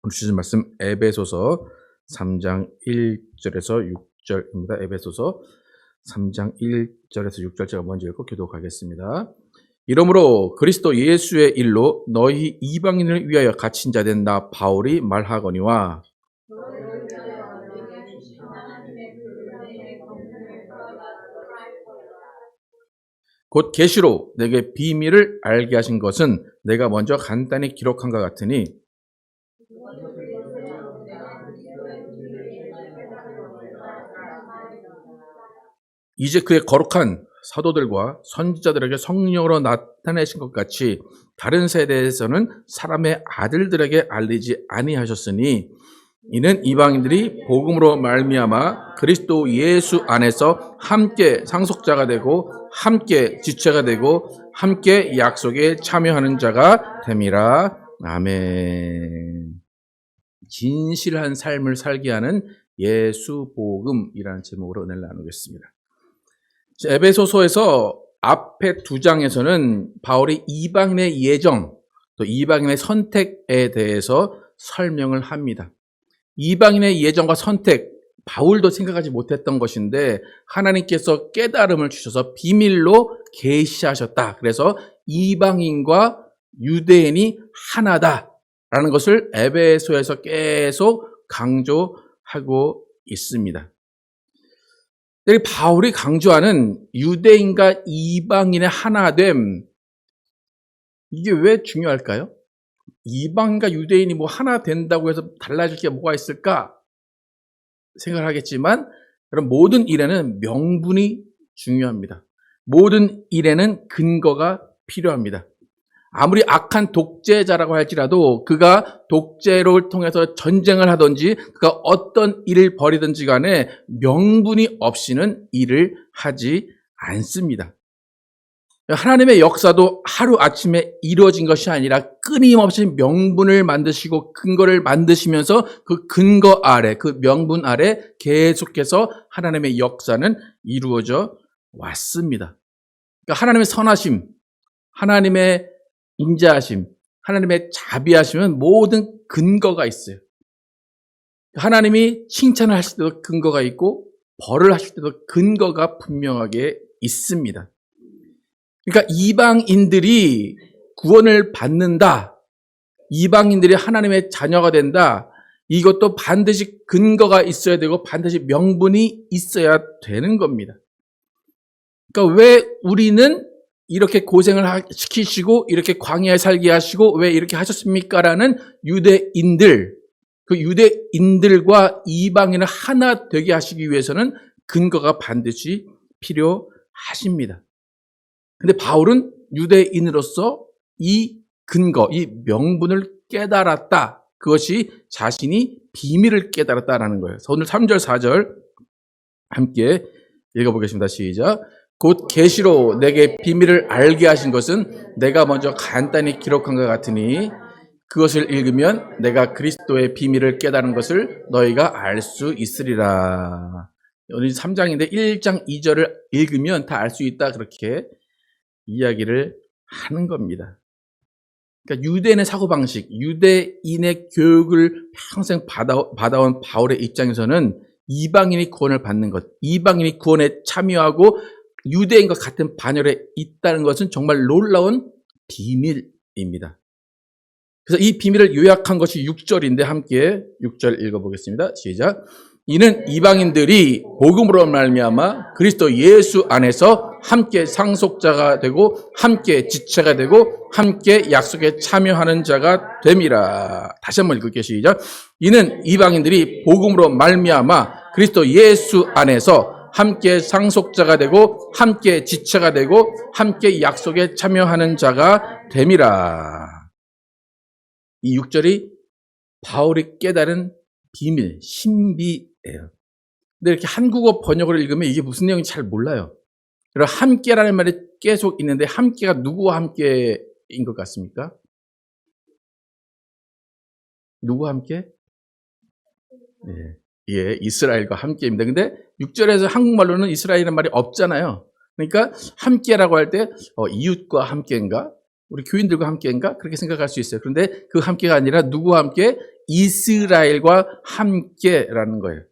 오늘 주신 말씀 에베소서 3장 1절에서 6절입니다. 에베소서 3장 1절에서 6절 제가 먼저 읽고 기도하겠습니다. 이러므로 그리스도 예수의 일로 너희 이방인을 위하여 갇힌 자 된 나 바울이 말하거니와 곧 계시로 내게 비밀을 알게 하신 것은 내가 먼저 간단히 기록한 것 같으니 이제 그의 거룩한 사도들과 선지자들에게 성령으로 나타내신 것 같이 다른 세대에서는 사람의 아들들에게 알리지 아니하셨으니 이는 이방인들이 복음으로 말미암아 그리스도 예수 안에서 함께 상속자가 되고 함께 지체가 되고 함께 약속에 참여하는 자가 됨이라. 아멘. 진실한 삶을 살게 하는 예수 복음이라는 제목으로 은혜를 나누겠습니다. 에베소서에서 앞에 두 장에서는 바울이 이방인의 예정, 또 이방인의 선택에 대해서 설명을 합니다. 이방인의 예정과 선택, 바울도 생각하지 못했던 것인데 하나님께서 깨달음을 주셔서 비밀로 계시하셨다. 그래서 이방인과 유대인이 하나다라는 것을 에베소에서 계속 강조하고 있습니다. 여기 바울이 강조하는 유대인과 이방인의 하나됨, 이게 왜 중요할까요? 이방인과 유대인이 뭐 하나 된다고 해서 달라질 게 뭐가 있을까 생각을 하겠지만, 그럼 모든 일에는 명분이 중요합니다. 모든 일에는 근거가 필요합니다. 아무리 악한 독재자라고 할지라도 그가 독재를 통해서 전쟁을 하든지 그가 어떤 일을 벌이든지 간에 명분이 없이는 일을 하지 않습니다. 하나님의 역사도 하루아침에 이루어진 것이 아니라 끊임없이 명분을 만드시고 근거를 만드시면서 그 근거 아래, 그 명분 아래 계속해서 하나님의 역사는 이루어져 왔습니다. 그러니까 하나님의 선하심, 하나님의 인자하심, 하나님의 자비하심은 모든 근거가 있어요. 하나님이 칭찬을 하실 때도 근거가 있고 벌을 하실 때도 근거가 분명하게 있습니다. 그러니까 이방인들이 구원을 받는다, 이방인들이 하나님의 자녀가 된다, 이것도 반드시 근거가 있어야 되고 반드시 명분이 있어야 되는 겁니다. 그러니까 왜 우리는 이렇게 고생을 시키시고 이렇게 광야에 살게 하시고 왜 이렇게 하셨습니까? 라는 유대인들, 그 유대인들과 이방인을 하나 되게 하시기 위해서는 근거가 반드시 필요하십니다. 근데 바울은 유대인으로서 이 근거, 이 명분을 깨달았다. 그것이 자신이 비밀을 깨달았다라는 거예요. 오늘 3절, 4절 함께 읽어보겠습니다. 시작. 곧 계시로 내게 비밀을 알게 하신 것은 내가 먼저 간단히 기록한 것 같으니 그것을 읽으면 내가 그리스도의 비밀을 깨달은 것을 너희가 알 수 있으리라. 오늘 3장인데 1장 2절을 읽으면 다 알 수 있다. 그렇게 이야기를 하는 겁니다. 그러니까 유대인의 사고방식, 유대인의 교육을 평생 받아온 바울의 입장에서는 이방인이 구원을 받는 것, 이방인이 구원에 참여하고 유대인과 같은 반열에 있다는 것은 정말 놀라운 비밀입니다. 그래서 이 비밀을 요약한 것이 6절인데 함께 6절 읽어보겠습니다. 시작. 이는 이방인들이 복음으로 말미암아 그리스도 예수 안에서 함께 상속자가 되고 함께 지체가 되고 함께 약속에 참여하는 자가 됨이라. 다시 한번 읽을게요. 시작. 이는 이방인들이 복음으로 말미암아 그리스도 예수 안에서 함께 상속자가 되고 함께 지체가 되고 함께 약속에 참여하는 자가 됨이라. 이 6절이 바울이 깨달은 비밀, 신비예요. 근데 이렇게 한국어 번역을 읽으면 이게 무슨 내용인지 잘 몰라요. 그리고 함께라는 말이 계속 있는데 함께가 누구와 함께인 것 같습니까? 누구와 함께? 네. 예, 이스라엘과 함께입니다. 근데 6절에서 한국말로는 이스라엘이라는 말이 없잖아요. 그러니까 함께라고 할 때 이웃과 함께인가? 우리 교인들과 함께인가? 그렇게 생각할 수 있어요. 그런데 그 함께가 아니라 누구와 함께? 이스라엘과 함께라는 거예요.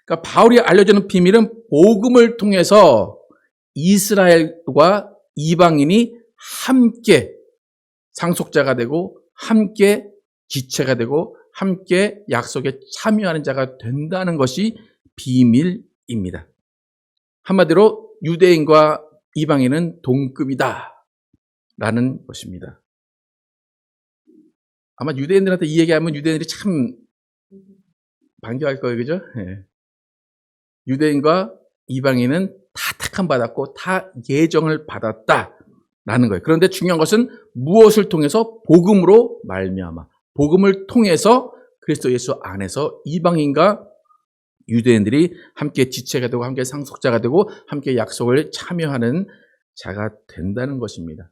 그러니까 바울이 알려주는 비밀은 복음을 통해서 이스라엘과 이방인이 함께 상속자가 되고 함께 지체가 되고 함께 약속에 참여하는 자가 된다는 것이 비밀입니다. 한마디로 유대인과 이방인은 동급이다 라는 것입니다. 아마 유대인들한테 이 얘기하면 유대인들이 참 반겨할 거예요. 그죠? 네. 유대인과 이방인은 다 택함 받았고 다 예정을 받았다라는 거예요. 그런데 중요한 것은 무엇을 통해서? 복음으로 말미암아. 복음을 통해서 그리스도 예수 안에서 이방인과 유대인들이 함께 지체가 되고 함께 상속자가 되고 함께 약속을 참여하는 자가 된다는 것입니다.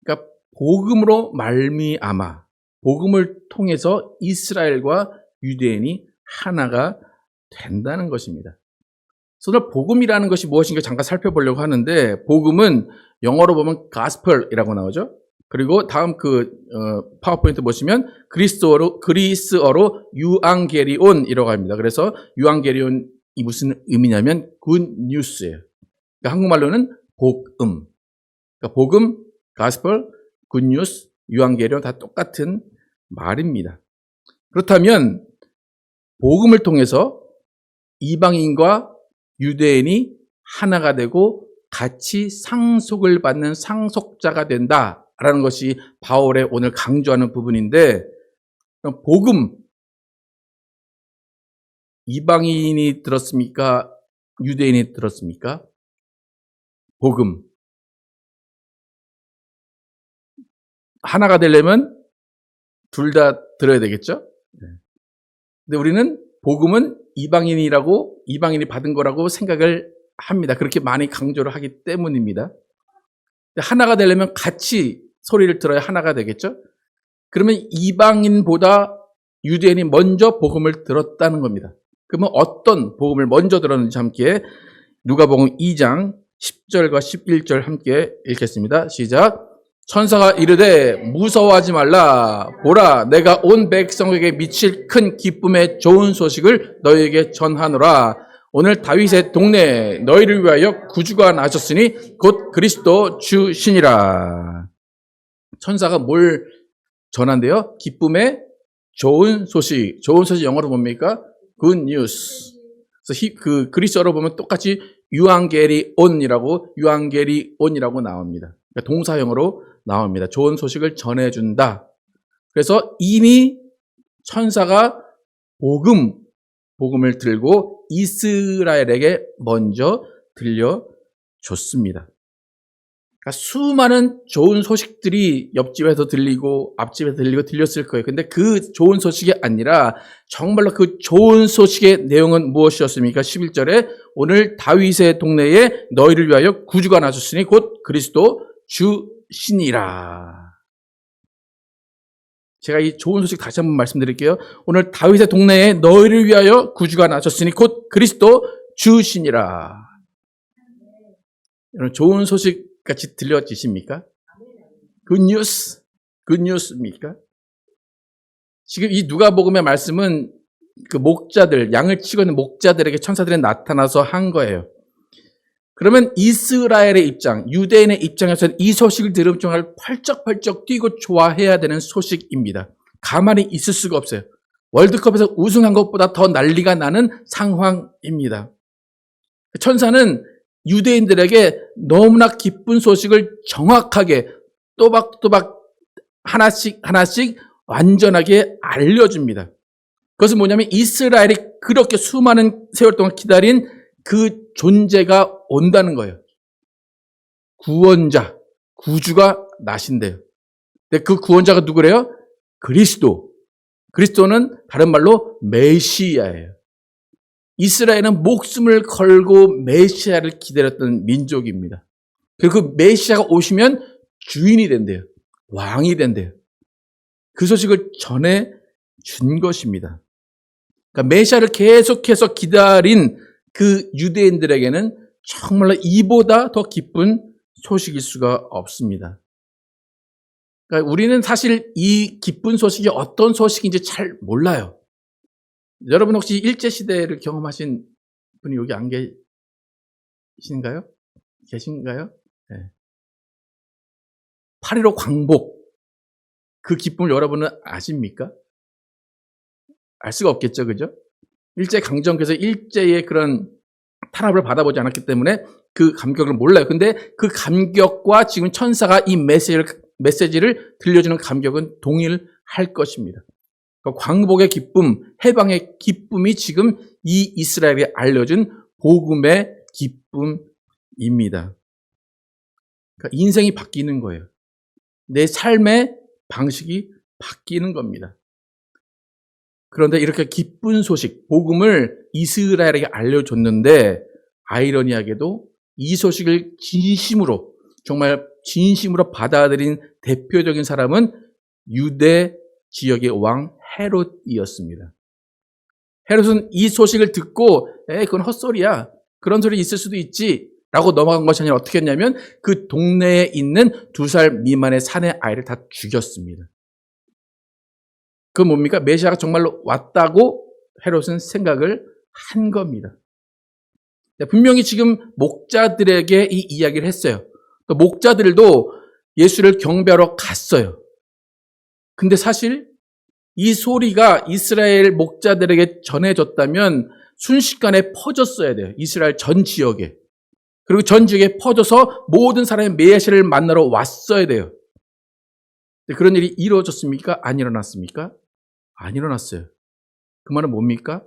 그러니까 복음으로 말미암아, 복음을 통해서 이스라엘과 유대인이 하나가 된다는 것입니다. 그래서 오늘 복음이라는 것이 무엇인가 잠깐 살펴보려고 하는데, 복음은 영어로 보면 gospel이라고 나오죠. 그리고 다음 파워포인트 보시면 그리스어로 유앙게리온이라고 합니다. 그래서 유앙게리온이 무슨 의미냐면 good news예요. 그러니까 한국말로는 복음. 그러니까 복음, gospel, good news, 유앙게리온 다 똑같은 말입니다. 그렇다면 복음을 통해서 이방인과 유대인이 하나가 되고 같이 상속을 받는 상속자가 된다라는 것이 바울의 오늘 강조하는 부분인데, 복음, 이방인이 들었습니까? 유대인이 들었습니까? 복음. 하나가 되려면 둘 다 들어야 되겠죠? 근데 우리는 복음은 이방인이 받은 거라고 생각을 합니다. 그렇게 많이 강조를 하기 때문입니다. 하나가 되려면 같이 소리를 들어야 하나가 되겠죠? 그러면 이방인보다 유대인이 먼저 복음을 들었다는 겁니다. 그러면 어떤 복음을 먼저 들었는지 함께 누가복음 2장 10절과 11절 함께 읽겠습니다. 시작. 천사가 이르되 무서워하지 말라. 보라, 내가 온 백성에게 미칠 큰 기쁨의 좋은 소식을 너희에게 전하노라. 오늘 다윗의 동네에 너희를 위하여 구주가 나셨으니 곧 그리스도 주시니라. 천사가 뭘 전한대요? 기쁨의 좋은 소식. 좋은 소식 영어로 뭡니까? Good news. 그래서 그리스어로 보면 똑같이 유앙게리온이라고 나옵니다. 그러니까 동사형으로 나옵니다. 좋은 소식을 전해준다. 그래서 이미 천사가 복음을 들고 이스라엘에게 먼저 들려줬습니다. 그러니까 수많은 좋은 소식들이 옆집에서 들리고 앞집에서 들리고 들렸을 거예요. 근데 그 좋은 소식이 아니라 정말로 그 좋은 소식의 내용은 무엇이었습니까? 11절에 오늘 다윗의 동네에 너희를 위하여 구주가 나셨으니 곧 그리스도 주시니라. 제가 이 좋은 소식 다시 한번 말씀드릴게요. 오늘 다윗의 동네에 너희를 위하여 구주가 나셨으니 곧 그리스도 주시니라. 여러분 좋은 소식 같이 들려지십니까? 굿뉴스입니까? 지금 이 누가복음의 말씀은 그 목자들, 양을 치고 있는 목자들에게 천사들이 나타나서 한 거예요. 그러면 이스라엘의 입장, 유대인의 입장에서는 이 소식을 들으면 정말 펄쩍펄쩍 뛰고 좋아해야 되는 소식입니다. 가만히 있을 수가 없어요. 월드컵에서 우승한 것보다 더 난리가 나는 상황입니다. 천사는 유대인들에게 너무나 기쁜 소식을 정확하게 또박또박 하나씩 완전하게 알려줍니다. 그것은 뭐냐면 이스라엘이 그렇게 수많은 세월 동안 기다린 그 존재가 온다는 거예요. 구원자, 구주가 나신대요. 근데 그 구원자가 누구래요? 그리스도. 그리스도는 다른 말로 메시아예요. 이스라엘은 목숨을 걸고 메시아를 기다렸던 민족입니다. 그리고 그 메시아가 오시면 주인이 된대요. 왕이 된대요. 그 소식을 전해 준 것입니다. 그러니까 메시아를 계속해서 기다린 그 유대인들에게는 정말로 이보다 더 기쁜 소식일 수가 없습니다. 그러니까 우리는 사실 이 기쁜 소식이 어떤 소식인지 잘 몰라요. 여러분 혹시 일제시대를 경험하신 분이 여기 안 계신가요? 계신가요? 네. 8.15 광복, 그 기쁨을 여러분은 아십니까? 알 수가 없겠죠, 그죠? 일제강점기에서 일제의 그런 탄압을 받아보지 않았기 때문에 그 감격을 몰라요. 근데 그 감격과 지금 천사가 이 메시지를 들려주는 감격은 동일할 것입니다. 그러니까 광복의 기쁨, 해방의 기쁨이 지금 이 이스라엘에 알려준 복음의 기쁨입니다. 그러니까 인생이 바뀌는 거예요. 내 삶의 방식이 바뀌는 겁니다. 그런데 이렇게 기쁜 소식, 복음을 이스라엘에게 알려줬는데 아이러니하게도 이 소식을 진심으로, 정말 진심으로 받아들인 대표적인 사람은 유대 지역의 왕 헤롯이었습니다. 헤롯은 이 소식을 듣고 그건 헛소리야, 그런 소리 있을 수도 있지 라고 넘어간 것이 아니라 어떻게 했냐면 그 동네에 있는 2살 미만의 사내 아이를 다 죽였습니다. 그건 뭡니까? 메시아가 정말로 왔다고 헤롯은 생각을 한 겁니다. 분명히 지금 목자들에게 이 이야기를 했어요. 또 목자들도 예수를 경배하러 갔어요. 근데 사실 이 소리가 이스라엘 목자들에게 전해졌다면 순식간에 퍼졌어야 돼요. 이스라엘 전 지역에. 그리고 전 지역에 퍼져서 모든 사람이 메시아를 만나러 왔어야 돼요. 그런 일이 이루어졌습니까? 안 일어났습니까? 안 일어났어요. 그 말은 뭡니까?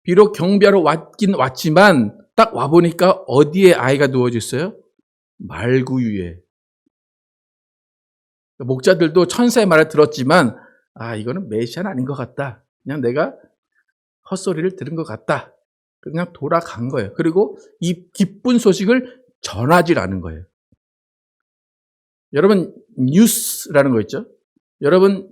비록 경배하러 왔긴 왔지만 딱 와보니까 어디에 아이가 누워져 있어요? 말구유에. 목자들도 천사의 말을 들었지만 이거는 메시아는 아닌 것 같다. 그냥 내가 헛소리를 들은 것 같다. 그냥 돌아간 거예요. 그리고 이 기쁜 소식을 전하질 않은 거예요. 여러분 뉴스라는 거 있죠? 여러분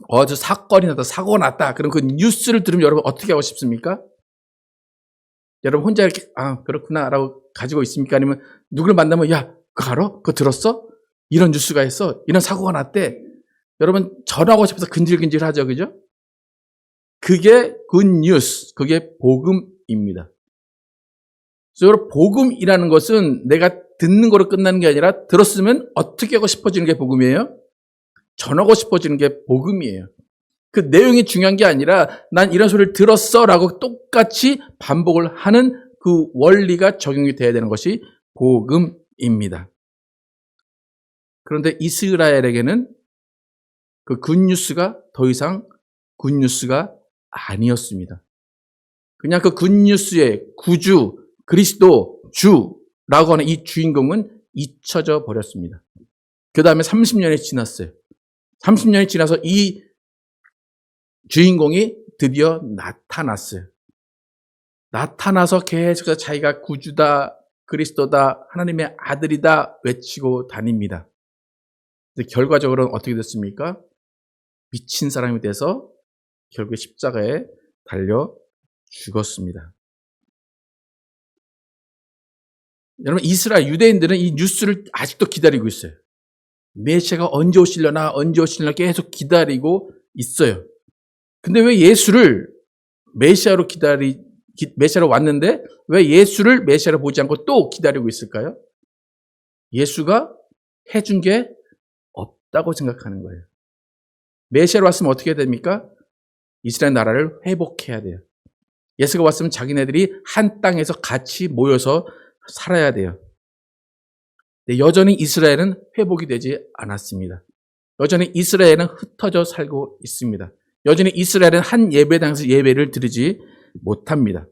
어제 사건이 났다, 사고가 났다. 그럼 그 뉴스를 들으면 여러분 어떻게 하고 싶습니까? 여러분 혼자 이렇게 그렇구나 라고 가지고 있습니까? 아니면 누구를 만나면 야 그거 알아? 그거 들었어? 이런 뉴스가 있어. 이런 사고가 났대. 여러분 전하고 싶어서 근질근질 하죠. 그죠? 그게 굿뉴스, 그게 복음입니다. 그래서 복음이라는 것은 내가 듣는 거로 끝나는 게 아니라 들었으면 어떻게 하고 싶어지는 게 복음이에요? 전하고 싶어지는 게 복음이에요. 그 내용이 중요한 게 아니라 난 이런 소리를 들었어 라고 똑같이 반복을 하는 그 원리가 적용이 돼야 되는 것이 복음입니다. 그런데 이스라엘에게는 그 굿뉴스가 더 이상 굿뉴스가 아니었습니다. 그냥 그 굿뉴스의 구주, 그리스도, 주라고 하는 이 주인공은 잊혀져 버렸습니다. 그 다음에 30년이 지났어요. 30년이 지나서 이 주인공이 드디어 나타났어요. 나타나서 계속 자기가 구주다, 그리스도다, 하나님의 아들이다 외치고 다닙니다. 근데 결과적으로는 어떻게 됐습니까? 미친 사람이 돼서 결국에 십자가에 달려 죽었습니다. 여러분 이스라엘 유대인들은 이 뉴스를 아직도 기다리고 있어요. 메시아가 언제 오시려나 계속 기다리고 있어요. 근데 왜 예수를 메시아로 메시아로 왔는데 왜 예수를 메시아로 보지 않고 또 기다리고 있을까요? 예수가 해준 게 없다고 생각하는 거예요. 메시아로 왔으면 어떻게 됩니까? 이스라엘 나라를 회복해야 돼요. 예수가 왔으면 자기네들이 한 땅에서 같이 모여서 살아야 돼요. 근데 여전히 이스라엘은 회복이 되지 않았습니다. 여전히 이스라엘은 흩어져 살고 있습니다. 여전히 이스라엘은 한 예배당에서 예배를 드리지 못합니다.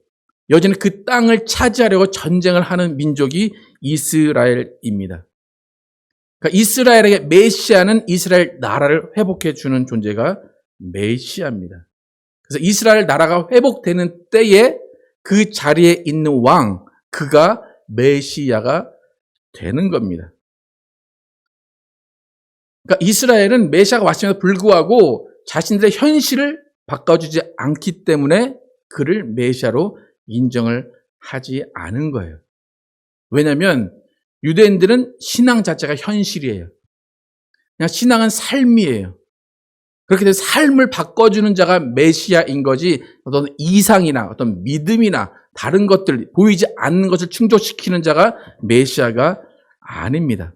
여전히 그 땅을 차지하려고 전쟁을 하는 민족이 이스라엘입니다. 그러니까 이스라엘에게 메시아는 이스라엘 나라를 회복해 주는 존재가 메시아입니다. 그래서 이스라엘 나라가 회복되는 때에 그 자리에 있는 왕, 그가 메시아가 되는 겁니다. 그러니까 이스라엘은 메시아가 왔음에도 불구하고 자신들의 현실을 바꿔주지 않기 때문에 그를 메시아로 인정을 하지 않은 거예요. 왜냐하면 유대인들은 신앙 자체가 현실이에요. 그냥 신앙은 삶이에요. 그렇게 돼서 삶을 바꿔주는 자가 메시아인 거지 어떤 이상이나 어떤 믿음이나 다른 것들, 보이지 않는 것을 충족시키는 자가 메시아가 아닙니다.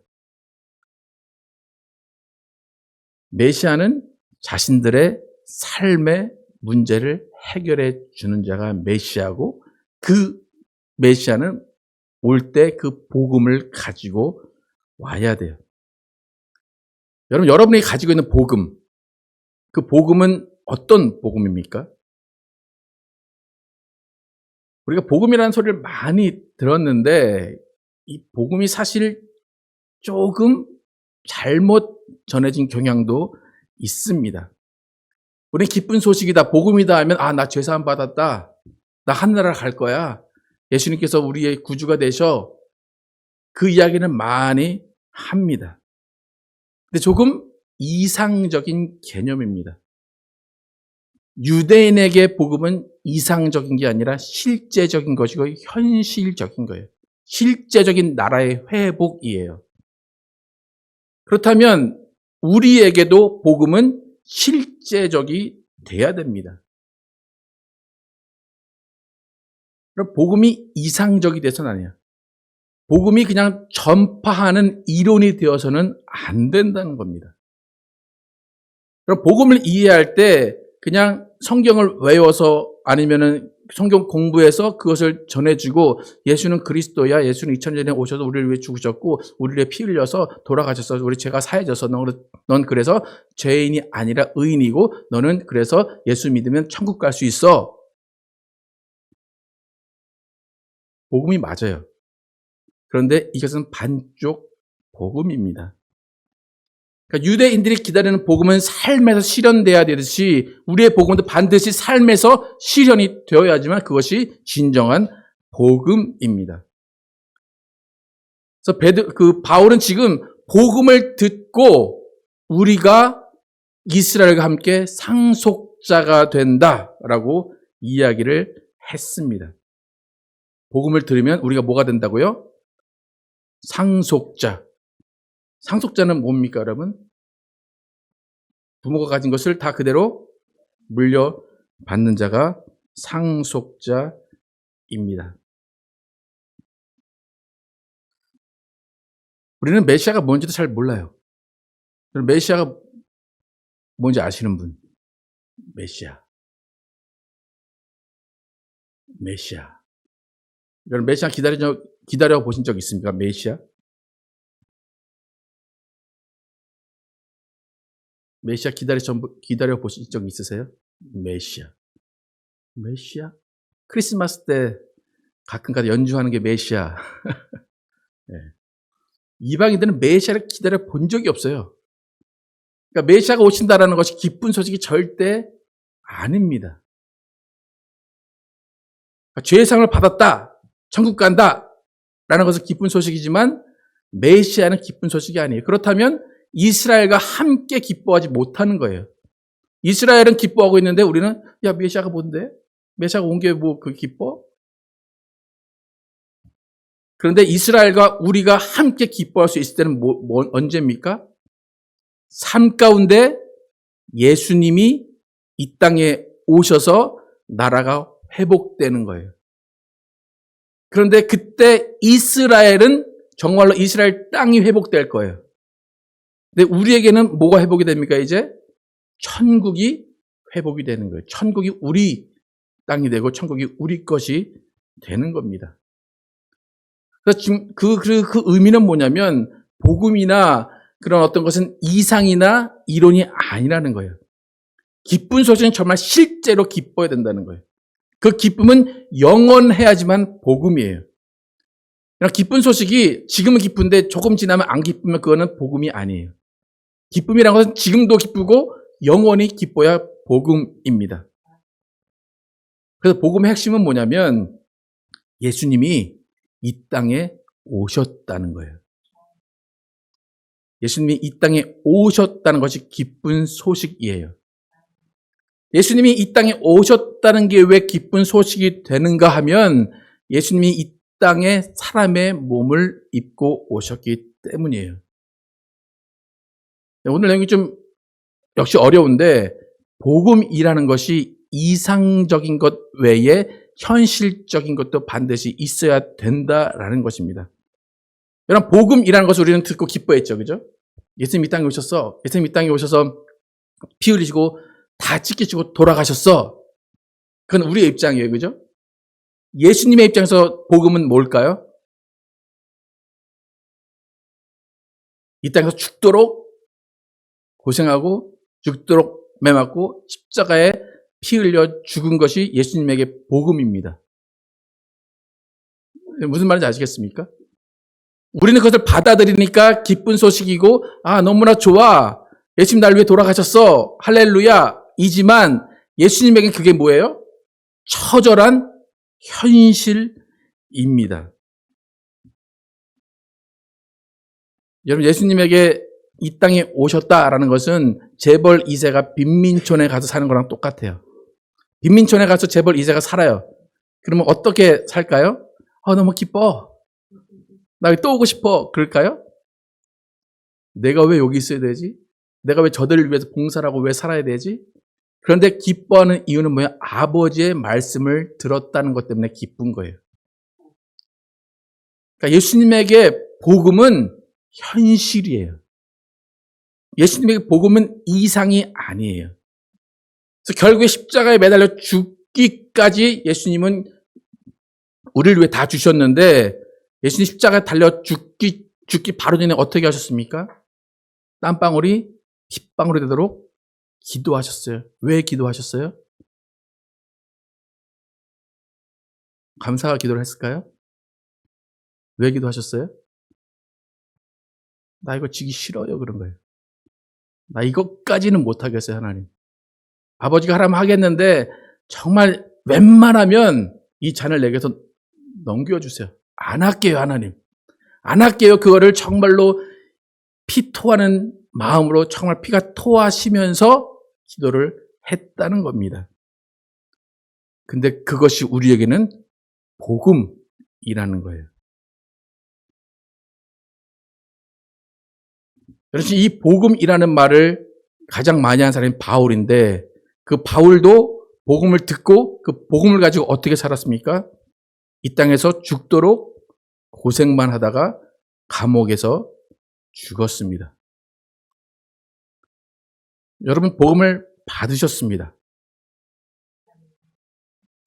메시아는 자신들의 삶의 문제를 해결해 주는 자가 메시아고, 그 메시아는 올 때 그 복음을 가지고 와야 돼요. 여러분, 여러분이 가지고 있는 복음, 그 복음은 어떤 복음입니까? 우리가 복음이라는 소리를 많이 들었는데 이 복음이 사실 조금 잘못 전해진 경향도 있습니다. 우리는 기쁜 소식이다, 복음이다 하면 나 죄사함 받았다, 나 하늘나라 갈 거야, 예수님께서 우리의 구주가 되셔, 그 이야기는 많이 합니다. 근데 조금 이상적인 개념입니다. 유대인에게 복음은 이상적인 게 아니라 실제적인 것이고 현실적인 거예요. 실제적인 나라의 회복이에요. 그렇다면 우리에게도 복음은 실제적이 돼야 됩니다. 그럼 복음이 이상적이 돼서는 아니에요. 복음이 그냥 전파하는 이론이 되어서는 안 된다는 겁니다. 그럼 복음을 이해할 때 그냥 성경을 외워서 아니면은 성경 공부해서 그것을 전해주고 예수는 그리스도야, 예수는 2000년 전에 오셔서 우리를 위해 죽으셨고 우리를 위해 피 흘려서 돌아가셨어, 우리 죄가 사해져서 넌 그래서 죄인이 아니라 의인이고 너는 그래서 예수 믿으면 천국 갈 수 있어. 복음이 맞아요. 그런데 이것은 반쪽 복음입니다. 그러니까 유대인들이 기다리는 복음은 삶에서 실현돼야 되듯이 우리의 복음도 반드시 삶에서 실현이 되어야지만 그것이 진정한 복음입니다. 그래서 바울은 지금 복음을 듣고 우리가 이스라엘과 함께 상속자가 된다라고 이야기를 했습니다. 복음을 들으면 우리가 뭐가 된다고요? 상속자. 상속자는 뭡니까, 여러분? 부모가 가진 것을 다 그대로 물려받는 자가 상속자입니다. 우리는 메시아가 뭔지도 잘 몰라요. 메시아가 뭔지 아시는 분? 메시아. 여러분, 메시아 기다려 보신 적 있습니까? 메시아 기다려 보신 적 있으세요? 메시아. 크리스마스 때 가끔 가다 연주하는 게 메시아. 네. 이방인들은 메시아를 기다려 본 적이 없어요. 그러니까 메시아가 오신다라는 것이 기쁜 소식이 절대 아닙니다. 그러니까 죄상을 받았다, 천국 간다 라는 것은 기쁜 소식이지만 메시아는 기쁜 소식이 아니에요. 그렇다면 이스라엘과 함께 기뻐하지 못하는 거예요. 이스라엘은 기뻐하고 있는데 우리는 메시아가 뭔데? 메시아가 온 게 뭐 그 기뻐? 그런데 이스라엘과 우리가 함께 기뻐할 수 있을 때는 언제입니까? 삶 가운데 예수님이 이 땅에 오셔서 나라가 회복되는 거예요. 그런데 그때 이스라엘은 정말로 이스라엘 땅이 회복될 거예요. 근데 우리에게는 뭐가 회복이 됩니까, 이제? 천국이 회복이 되는 거예요. 천국이 우리 땅이 되고 천국이 우리 것이 되는 겁니다. 그래서 지금 그 의미는 뭐냐면 복음이나 그런 어떤 것은 이상이나 이론이 아니라는 거예요. 기쁜 소식은 정말 실제로 기뻐야 된다는 거예요. 그 기쁨은 영원해야지만 복음이에요. 그러나 기쁜 소식이 지금은 기쁜데 조금 지나면 안 기쁘면 그거는 복음이 아니에요. 기쁨이라는 것은 지금도 기쁘고 영원히 기뻐야 복음입니다. 그래서 복음의 핵심은 뭐냐면 예수님이 이 땅에 오셨다는 거예요. 예수님이 이 땅에 오셨다는 것이 기쁜 소식이에요. 예수님이 이 땅에 오셨다는 게 왜 기쁜 소식이 되는가 하면 예수님이 이 땅에 사람의 몸을 입고 오셨기 때문이에요. 오늘 내용이 좀 역시 어려운데 복음이라는 것이 이상적인 것 외에 현실적인 것도 반드시 있어야 된다라는 것입니다. 여러분, 복음이라는 것을 우리는 듣고 기뻐했죠. 그죠? 예수님 이 땅에 오셨어. 예수님 이 땅에 오셔서 피 흘리시고 다 찢기시고 돌아가셨어. 그건 우리의 입장이에요. 그죠? 예수님의 입장에서 복음은 뭘까요? 이 땅에서 죽도록 고생하고 죽도록 매맞고 십자가에 피 흘려 죽은 것이 예수님에게 복음입니다. 무슨 말인지 아시겠습니까? 우리는 그것을 받아들이니까 기쁜 소식이고 너무나 좋아. 예수님 날 위해 돌아가셨어. 할렐루야. 이지만 예수님에게 그게 뭐예요? 처절한 현실입니다. 여러분, 예수님에게 이 땅에 오셨다라는 것은 재벌 2세가 빈민촌에 가서 사는 거랑 똑같아요. 빈민촌에 가서 재벌 2세가 살아요. 그러면 어떻게 살까요? 너무 기뻐. 나 또 오고 싶어. 그럴까요? 내가 왜 여기 있어야 되지? 내가 왜 저들을 위해서 봉사를 하고 왜 살아야 되지? 그런데 기뻐하는 이유는 뭐야? 아버지의 말씀을 들었다는 것 때문에 기쁜 거예요. 그러니까 예수님에게 복음은 현실이에요. 예수님에게 복음은 이상이 아니에요. 그래서 결국에 십자가에 매달려 죽기까지 예수님은 우리를 위해 다 주셨는데 예수님 십자가에 달려 죽기 바로 전에 어떻게 하셨습니까? 땀방울이 핏방울이 되도록 기도하셨어요. 왜 기도하셨어요? 감사가 기도를 했을까요? 왜 기도하셨어요? 나 이거 지기 싫어요. 그런 거예요. 나 이것까지는 못하겠어요. 하나님. 아버지가 하라면 하겠는데 정말 웬만하면 이 잔을 내게서 넘겨주세요. 안 할게요. 하나님. 안 할게요. 그거를 정말로 피 토하는 마음으로 정말 피가 토하시면서 기도를 했다는 겁니다. 근데 그것이 우리에게는 복음이라는 거예요. 그래서 이 복음이라는 말을 가장 많이 한 사람이 바울인데 그 바울도 복음을 듣고 그 복음을 가지고 어떻게 살았습니까? 이 땅에서 죽도록 고생만 하다가 감옥에서 죽었습니다. 여러분, 복음을 받으셨습니다.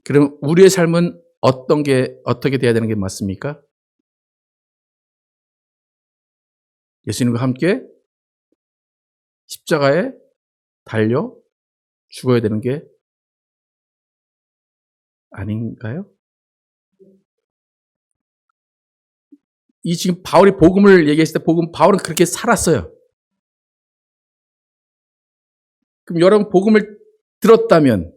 그럼 우리의 삶은 어떻게 돼야 되는 게 맞습니까? 예수님과 함께 십자가에 달려 죽어야 되는 게 아닌가요? 이 지금 바울이 복음을 얘기했을 때 바울은 그렇게 살았어요. 그럼 여러분 복음을 들었다면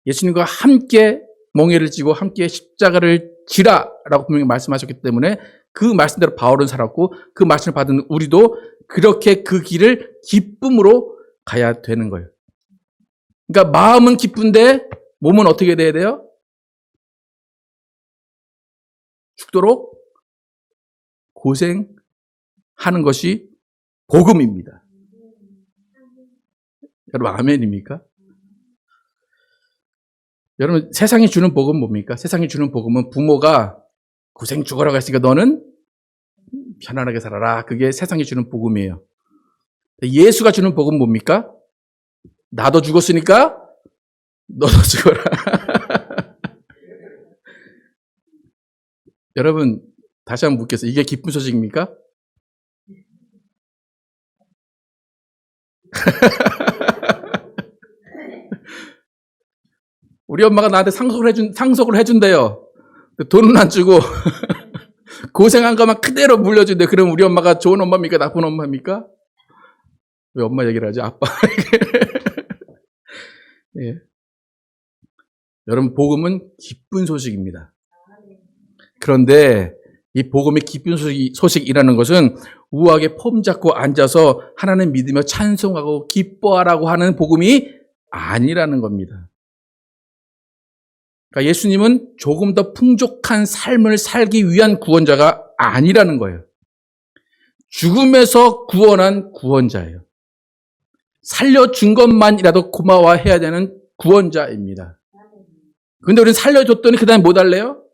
예수님과 함께 멍에를 지고 함께 십자가를 지라라고 분명히 말씀하셨기 때문에 그 말씀대로 바울은 살았고 그 말씀을 받은 우리도 그렇게 그 길을 기쁨으로 가야 되는 거예요. 그러니까 마음은 기쁜데 몸은 어떻게 돼야 돼요? 죽도록 고생하는 것이 복음입니다. 여러분 아멘입니까? 여러분 세상이 주는 복음은 뭡니까? 세상이 주는 복음은 부모가 고생 죽어라고 했으니까 너는 편안하게 살아라. 그게 세상이 주는 복음이에요. 예수가 주는 복음은 뭡니까? 나도 죽었으니까 너도 죽어라. 여러분 다시 한번 묻겠어요. 이게 기쁜 소식입니까? 우리 엄마가 나한테 상속을 해준대요. 돈은 안 주고 고생한 것만 그대로 물려준대. 그럼 우리 엄마가 좋은 엄마입니까? 나쁜 엄마입니까? 왜 엄마 얘기를 하지? 아빠. 예. 여러분 복음은 기쁜 소식입니다. 그런데 이 복음의 기쁜 소식이라는 것은 우아하게 폼 잡고 앉아서 하나님 믿으며 찬송하고 기뻐하라고 하는 복음이 아니라는 겁니다. 그러니까 예수님은 조금 더 풍족한 삶을 살기 위한 구원자가 아니라는 거예요. 죽음에서 구원한 구원자예요. 살려준 것만이라도 고마워해야 되는 구원자입니다. 근데 우리는 살려줬더니 그 다음에 못 할래요?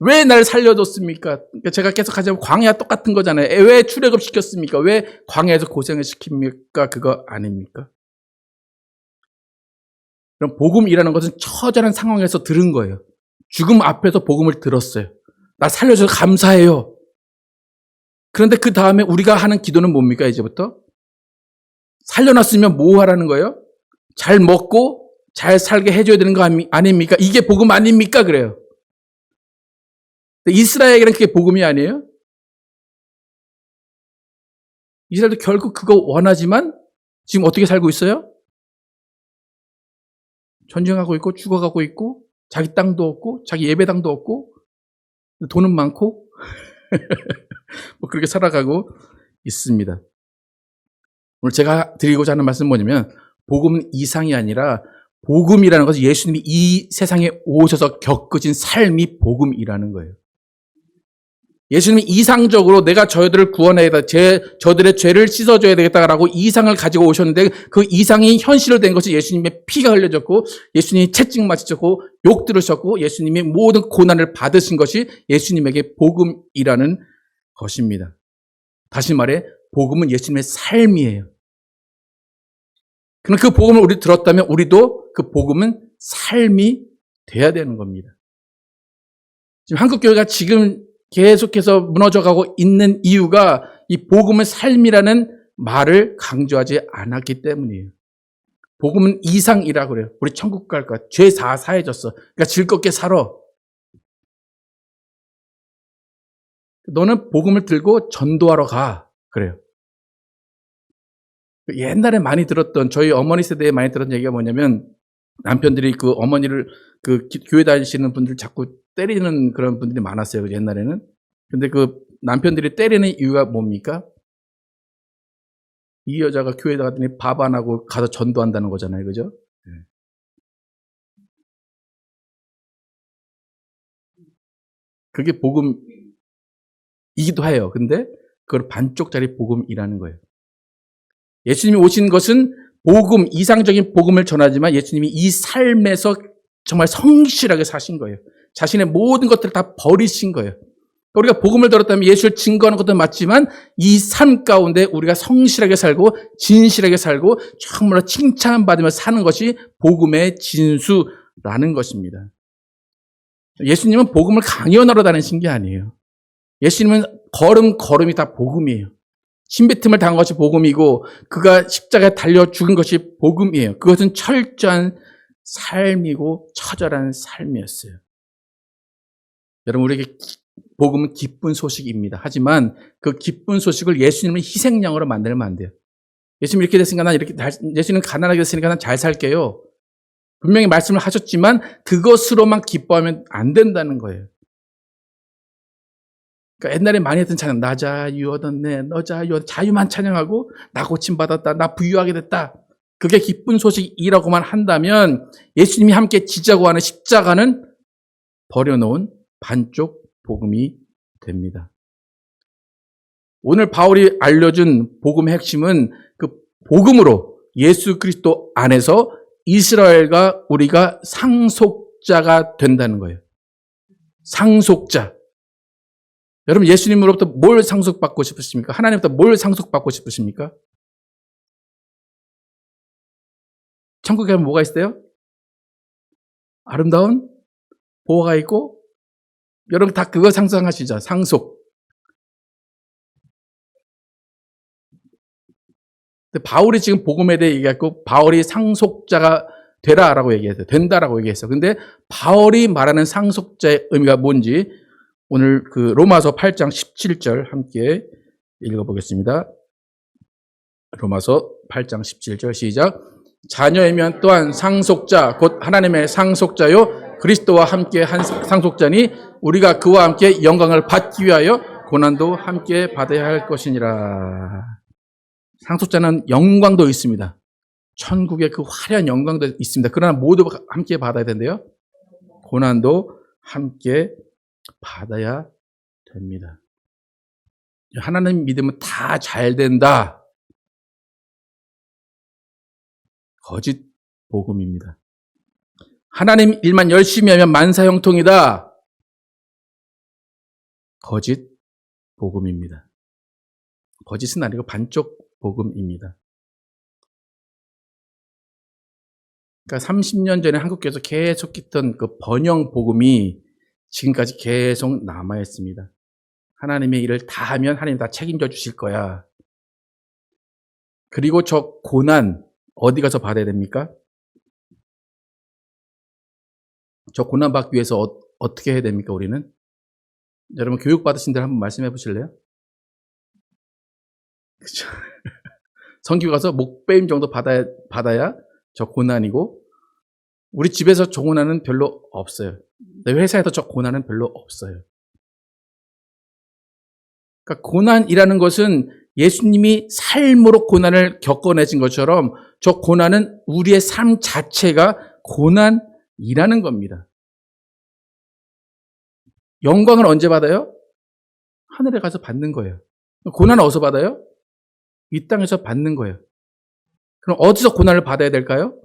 왜 날 살려줬습니까? 그러니까 제가 계속 하자면 광야 똑같은 거잖아요. 왜 출애굽 시켰습니까? 왜 광야에서 고생을 시킵니까? 그거 아닙니까? 그럼 복음이라는 것은 처절한 상황에서 들은 거예요. 죽음 앞에서 복음을 들었어요. 나 살려줘서 감사해요. 그런데 그 다음에 우리가 하는 기도는 뭡니까, 이제부터? 살려놨으면 뭐 하라는 거예요? 잘 먹고 잘 살게 해줘야 되는 거 아닙니까? 이게 복음 아닙니까? 그래요. 이스라엘에게는 그게 복음이 아니에요? 이스라엘도 결국 그거 원하지만 지금 어떻게 살고 있어요? 전쟁하고 있고 죽어가고 있고 자기 땅도 없고 자기 예배당도 없고 돈은 많고 뭐 그렇게 살아가고 있습니다. 오늘 제가 드리고자 하는 말씀은 뭐냐면 복음은 이상이 아니라 복음이라는 것은 예수님이 이 세상에 오셔서 겪으신 삶이 복음이라는 거예요. 예수님이 이상적으로 내가 저희들을 구원해야 되겠다, 저들의 죄를 씻어줘야 되겠다라고 이상을 가지고 오셨는데 그 이상이 현실로 된 것이 예수님의 피가 흘려졌고 예수님이 채찍 맞으셨고 욕 들으셨고 예수님이 모든 고난을 받으신 것이 예수님에게 복음이라는 것입니다. 다시 말해 복음은 예수님의 삶이에요. 그럼 그 복음을 우리 들었다면 우리도 그 복음은 삶이 돼야 되는 겁니다. 지금 한국교회가 지금 계속해서 무너져가고 있는 이유가 이 복음은 삶이라는 말을 강조하지 않았기 때문이에요. 복음은 이상이라고 그래요. 우리 천국 갈 거야. 죄 다 사해졌어. 그러니까 즐겁게 살아. 너는 복음을 들고 전도하러 가. 그래요. 옛날에 많이 들었던 저희 어머니 세대에 많이 들었던 얘기가 뭐냐면 남편들이 그 어머니를 그 교회 다니시는 분들 자꾸 때리는 그런 분들이 많았어요. 옛날에는. 근데 그 남편들이 때리는 이유가 뭡니까? 이 여자가 교회 가더니 밥 안 하고 가서 전도한다는 거잖아요. 그죠? 그게 복음이기도 해요. 근데 그걸 반쪽짜리 복음이라는 거예요. 예수님이 오신 것은 복음, 이상적인 복음을 전하지만 예수님이 이 삶에서 정말 성실하게 사신 거예요. 자신의 모든 것들을 다 버리신 거예요. 우리가 복음을 들었다면 예수를 증거하는 것도 맞지만 이 삶 가운데 우리가 성실하게 살고 진실하게 살고 정말로 칭찬받으며 사는 것이 복음의 진수라는 것입니다. 예수님은 복음을 강연하러 다니신 게 아니에요. 예수님은 걸음걸음이 다 복음이에요. 신비틈을 당한 것이 복음이고 그가 십자가에 달려 죽은 것이 복음이에요. 그것은 철저한 삶이고 처절한 삶이었어요. 여러분 우리에게 복음은 기쁜 소식입니다. 하지만 그 기쁜 소식을 예수님을 희생양으로 만들면 안 돼요. 예수님 이렇게 됐으니까 난 이렇게, 예수님 가난하게 됐으니까 난 잘 살게요. 분명히 말씀을 하셨지만 그것으로만 기뻐하면 안 된다는 거예요. 그러니까 옛날에 많이 했던 찬양, 나 자유 얻었네, 너 자유 얻었네, 자유만 찬양하고 나 고침받았다, 나 부유하게 됐다. 그게 기쁜 소식이라고만 한다면 예수님이 함께 지자고 하는 십자가는 버려놓은 반쪽 복음이 됩니다. 오늘 바울이 알려준 복음의 핵심은 그 복음으로 예수 그리스도 안에서 이스라엘과 우리가 상속자가 된다는 거예요. 상속자. 여러분 예수님으로부터 뭘 상속받고 싶으십니까? 하나님부터 뭘 상속받고 싶으십니까? 천국에 가면 뭐가 있어요? 아름다운 보호가 있고 여러분 다 그거 상상하시죠? 상속. 근데 바울이 지금 복음에 대해 얘기했고 바울이 상속자가 되라라고 얘기했어요. 된다라고 얘기했어요. 근데 바울이 말하는 상속자의 의미가 뭔지 오늘 그 로마서 8장 17절 함께 읽어보겠습니다. 로마서 8장 17절 시작. 자녀이면 또한 상속자 곧 하나님의 상속자요 그리스도와 함께 한 상속자니 우리가 그와 함께 영광을 받기 위하여 고난도 함께 받아야 할 것이니라. 상속자는 영광도 있습니다. 천국의 그 화려한 영광도 있습니다. 그러나 모두 함께 받아야 된대요. 고난도 함께 받아야 됩니다. 하나님 믿으면 다 잘 된다. 거짓 복음입니다. 하나님 일만 열심히 하면 만사형통이다. 거짓 복음입니다. 거짓은 아니고 반쪽 복음입니다. 그러니까 30년 전에 한국교회에서 계속 있던 그 번영 복음이 지금까지 계속 남아 있습니다. 하나님의 일을 다 하면 하나님 다 책임져 주실 거야. 그리고 저 고난 어디 가서 받아야 됩니까? 저 고난 받기 위해서 어떻게 해야 됩니까, 우리는? 여러분 교육 받으신 대로 한번 말씀해 보실래요? 그렇죠. 선교 가서 목배임 정도 받아야 저 고난이고, 우리 집에서 저 고난은 별로 없어요. 내 회사에서 저 고난은 별로 없어요. 그러니까 고난이라는 것은 예수님이 삶으로 고난을 겪어내신 것처럼 저 고난은 우리의 삶 자체가 고난이라는 겁니다. 영광을 언제 받아요? 하늘에 가서 받는 거예요. 고난은 어디서 받아요? 이 땅에서 받는 거예요. 그럼 어디서 고난을 받아야 될까요?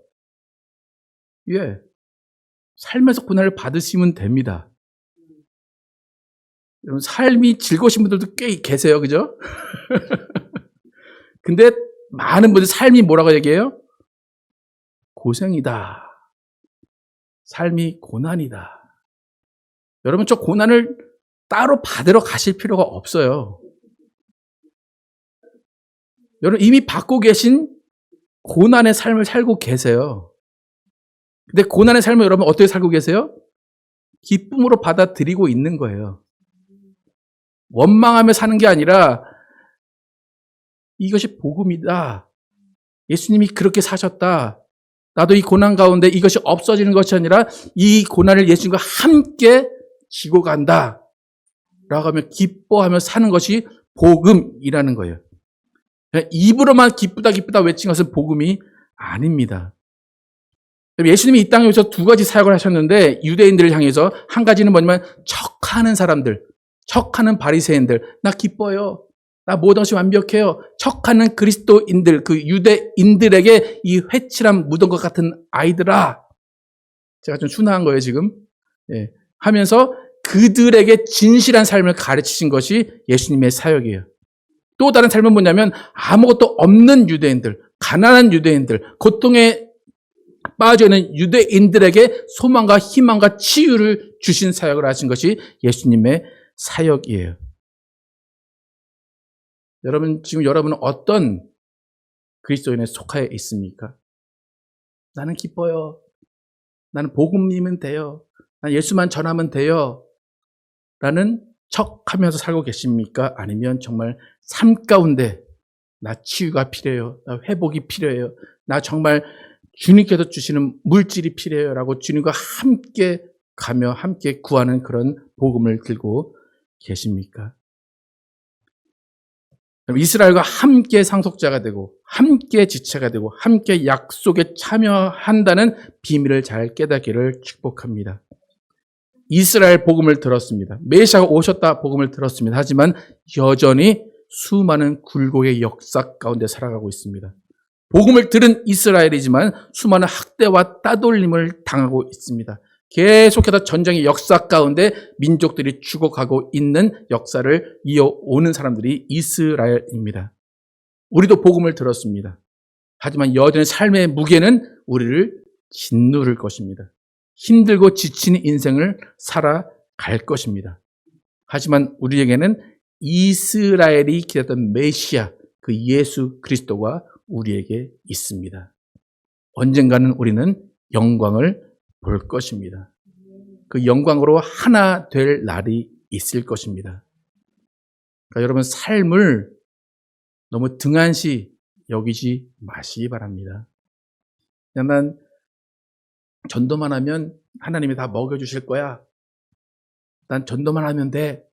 예, 삶에서 고난을 받으시면 됩니다. 여러분, 삶이 즐거우신 분들도 꽤 계세요, 그죠? 근데 많은 분들이 삶이 뭐라고 얘기해요? 고생이다. 삶이 고난이다. 여러분, 저 고난을 따로 받으러 가실 필요가 없어요. 여러분, 이미 받고 계신 고난의 삶을 살고 계세요. 근데 고난의 삶을 여러분 어떻게 살고 계세요? 기쁨으로 받아들이고 있는 거예요. 원망하며 사는 게 아니라 이것이 복음이다. 예수님이 그렇게 사셨다. 나도 이 고난 가운데 이것이 없어지는 것이 아니라 이 고난을 예수님과 함께 지고 간다. 라고 하며 기뻐하며 사는 것이 복음이라는 거예요. 입으로만 기쁘다 기쁘다 외친 것은 복음이 아닙니다. 예수님이 이 땅에 오셔서 두 가지 사역을 하셨는데 유대인들을 향해서 한 가지는 뭐냐면 척하는 사람들, 척하는 바리새인들, 나 기뻐요. 나 모든 것이 완벽해요. 척하는 그리스도인들, 그 유대인들에게 이 회칠함 묻은 것 같은 아이들아. 제가 좀 순화한 거예요, 지금. 예. 하면서 그들에게 진실한 삶을 가르치신 것이 예수님의 사역이에요. 또 다른 삶은 뭐냐면 아무것도 없는 유대인들, 가난한 유대인들, 고통에 빠져있는 유대인들에게 소망과 희망과 치유를 주신 사역을 하신 것이 예수님의 사역이에요. 여러분, 지금 여러분은 어떤 그리스도인에 속하여 있습니까? 나는 기뻐요. 나는 복음이면 돼요. 난 예수만 전하면 돼요. 라는 척하면서 살고 계십니까? 아니면 정말 삶 가운데 나 치유가 필요해요. 나 회복이 필요해요. 나 정말 주님께서 주시는 물질이 필요해요. 라고 주님과 함께 가며 함께 구하는 그런 복음을 들고 계십니까? 이스라엘과 함께 상속자가 되고 함께 지체가 되고 함께 약속에 참여한다는 비밀을 잘 깨닫기를 축복합니다. 이스라엘 복음을 들었습니다. 메시아가 오셨다 복음을 들었습니다. 하지만 여전히 수많은 굴곡의 역사 가운데 살아가고 있습니다. 복음을 들은 이스라엘이지만 수많은 학대와 따돌림을 당하고 있습니다. 계속해서 전쟁의 역사 가운데 민족들이 죽어가고 있는 역사를 이어오는 사람들이 이스라엘입니다. 우리도 복음을 들었습니다. 하지만 여전히 삶의 무게는 우리를 짓누를 것입니다. 힘들고 지친 인생을 살아갈 것입니다. 하지만 우리에게는 이스라엘이 기다렸던 메시아, 그 예수 그리스도가 우리에게 있습니다. 언젠가는 우리는 영광을 볼 것입니다. 그 영광으로 하나 될 날이 있을 것입니다. 그러니까 여러분 삶을 너무 등한시 여기지 마시기 바랍니다. 그냥 난 전도만 하면 하나님이 다 먹여주실 거야. 난 전도만 하면 돼.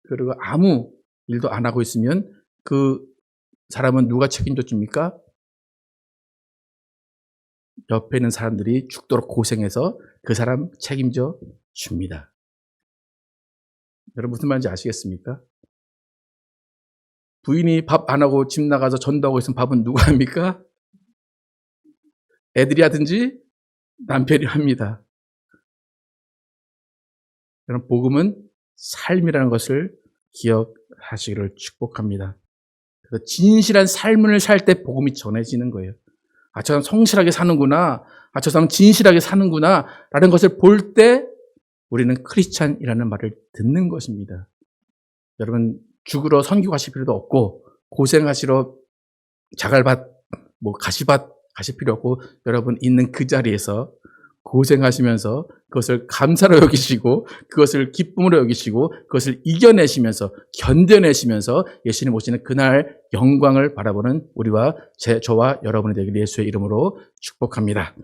그리고 아무 일도 안 하고 있으면 그 사람은 누가 책임져 줍니까? 옆에 있는 사람들이 죽도록 고생해서 그 사람 책임져 줍니다. 여러분 무슨 말인지 아시겠습니까? 부인이 밥 안 하고 집 나가서 전도하고 있으면 밥은 누가 합니까? 애들이 하든지 남편이 합니다. 여러분, 복음은 삶이라는 것을 기억하시기를 축복합니다. 그래서 진실한 삶을 살 때 복음이 전해지는 거예요. 아, 저 사람 성실하게 사는구나. 아, 저 사람 진실하게 사는구나. 라는 것을 볼 때 우리는 크리스찬이라는 말을 듣는 것입니다. 여러분, 죽으러 선교 가실 필요도 없고, 고생하시러 자갈밭, 가시밭 가실 필요 없고, 여러분 있는 그 자리에서 고생하시면서 그것을 감사로 여기시고, 그것을 기쁨으로 여기시고, 그것을 이겨내시면서, 견뎌내시면서 예수님 오시는 그날 영광을 바라보는 저와 여러분이 되길 예수의 이름으로 축복합니다.